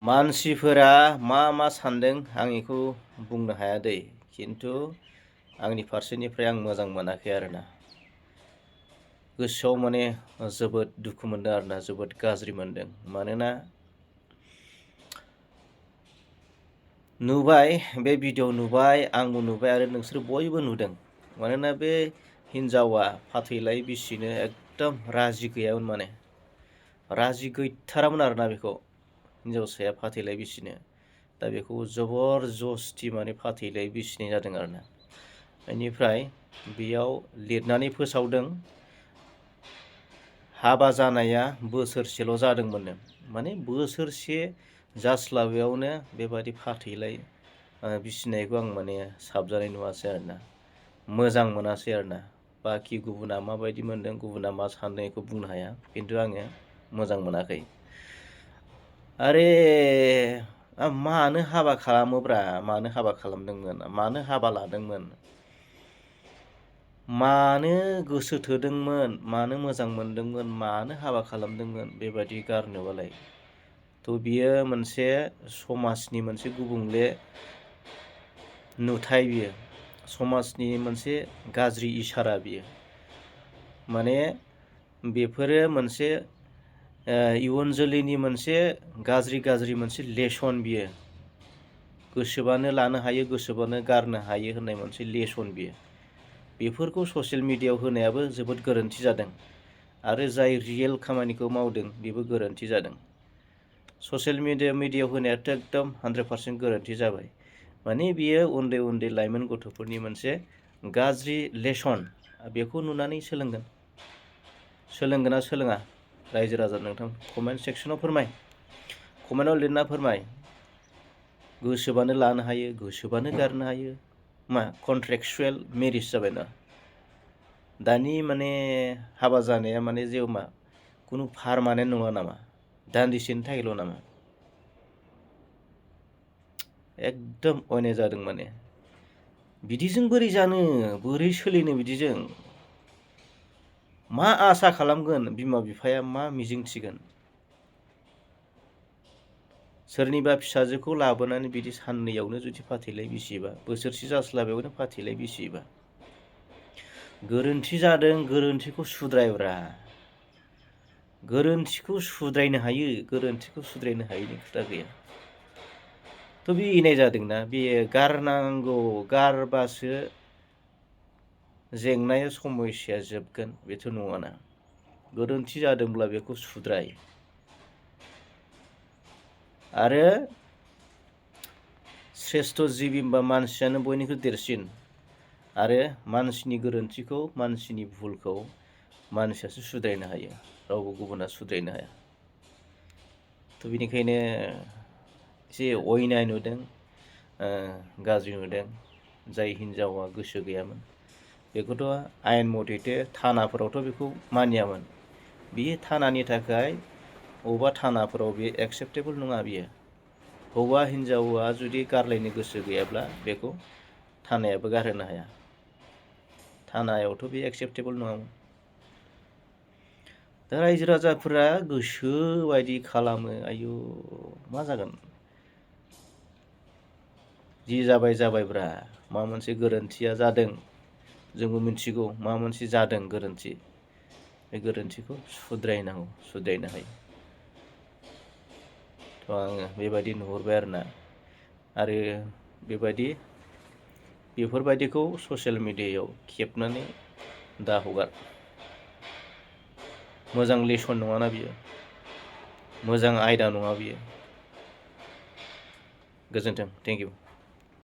मानसिफोरा मा सानदों आं इखौ बुंनो हाया दै, खिन्थु आंनि फारसेनिफ्राय आं मोजां मोनाखै आरोना। गोसोआव माने जोबोद दुखु मोनदों आरोना, जोबोद गाज्रि मोनदों। मानोना नुबाय, बे भिडिअ नुबाय, आंबो नुबाय आरो नोंसोर बयबो नुदों। मानोना बे हिन्जावा फाथैलाय बिसिनो एकदम राजि गैयामोन, माने राजि गैथारामोन आरोना बेखौ हिन्जावसाया फाथैलाय बिसिनो। दा बेखौ जबरजस्ति माने फाथैलाय बिसिनाय जादों आरोना। बेनिफ्राय बेयाव लिरनानै फोसावदों हाबा जानाया बोसोरसेल' जादोंमोननो। माने बोसोरसे जास्लाबैयावनो बेबादि फाथैलाय बिसिनायखौ आं माने साबजानाय नुवासै आरोना, मोजां मोनासै आरोना। बाखि गुबुना माबायदि मोनदों, गुबुना मा सानदों बेखौ बुंनो हाया, खिन्थु आङो मोजां मोनाखै। आरे मानो हाबा खालामोब्रा, मानो हाबा खालामदोंमोन, मानो हाबा लादोंमोन, मानो गोसो थोदोंमोन, मानो मोजां मोनदोंमोन, मानो हाबा खालामदोंमोन बेबादि गारनोबालाय? थ' बियो मोनसे समाजनि मोनसे गुबुंले नुथाय, बियो समाजनि मोनसे गाज्रि इसारा बियो। माने बेफोरो मोनसे इयुन जोलैनि मोनसे गाज्रि मोनसे लेसन बियो। गोसोबानो लानो हायो, गोसोबानो गारनो हायो होननाय मोनसे लेसन बियो। बेफोरखौ ससियेल मिडियायाव होनायाबो जोबोद गोरोन्थि जादों, आरो जाय रियेल खामानिखौ मावदों बेबो गोरोन्थि जादों। ससियेल मिडियायाव होनायाथ' एकदम 100% गोरोन्थि जाबाय। माने बियो उन्दै लाइमोन गथ'फोरनि मोनसे गाज्रि लेसन, बेखौ नुनानै सोलोंगोन ना सोलोङा? रायजो राजा नोंथां कमेन्ट सेक्सनाव फोरमाय, कमेन्टआव लिरना फोरमाय। गोसोबानो लानो हायो, गोसोबानो गारनो हायो, मा कन्ट्रेक्सुवेल मेरिज जाबायना दानि माने हाबा जानाया, माने जेबो मा कुनु पारमानेन्ट नङा नामा? दान्दिसेनि थाखायल' नामा? एकदम अयनाय जादों। माने बिदिजों बोरै जानो, बोरै सोलिनो बिदिजों? मा आसा खालामगोन बिमा बिफाया, मा मिजिंथिगोन? सोरनिबा फिसाजोखौ लाबोनानै बिदि साननैयावनो जुदि फाथैलाय बिसियोबा, बोसोरसे जास्लाबैयावनो फाथैलाय बिसियोबा, गोरोन्थि जादों, गोरोन्थिखौ सुद्रायब्रा। गोरोन्थिखौ सुद्रायनो हायो, गोरोन्थिखौ सुद्रायनो हायिनि खोथा गैया। थ' बे इनाय जादोंना, बे गारनांगौ, गारबासो जेंनाया समस्याया जोबगोन बेथ' नङाना। गोरोन्थि जादोंब्ला बेखौ सुद्राय। आरो श्रेष्ठ जिबि होनबा मानसियानो बयनिख्रुइ देरसिन, आरो मानसिनि गोरोन्थिखौ, मानसिनि भुलखौ मानसियासो सुद्रायनो हायो, रावबो गुबुना सुद्रायनो हाया। थ' बेनिखायनो एसे अयनाय नुदों, गाज्रि नुदों। जाय हिन्जावा गोसो गैयामोन बेखौथ' आयेन मथेथे थानाफोरावथ' बेखौ मानियामोन। बियो थानानि थाखाय बबेबा थानाफोराव बे एक्सेप्टेबोल नङा। बियो हौवा हिन्जावा जुदि गारलायनो गोसो गैयाब्ला बेखौ थानायाबो गारहोनो हाया। थानायावथ' बे एक्सेप्टेबोल नङामोन। दा रायजो राजाफोरा गोसो बायदि खालामो, आयु मा जागोन? जि जाबाय जाबायब्रा। मा मोनसे गोरोन्थिया जादों, जोंबो मिथिगौ मा मोनसे जादों गोरोन्थि। बे गोरोन्थिखौ सुद्रायनांगौ, सुद्रायनो हायो। थ' आङो बेबायदि नुहुरबाय आरोना। आरो बेफोरबायदिखौ ससियेल मिडियायाव खेबनानै दा हगार। मोजां लेसन नङाना बियो, मोजां आयदा नङा बियो। गोजोन्थों, थेंक इउ।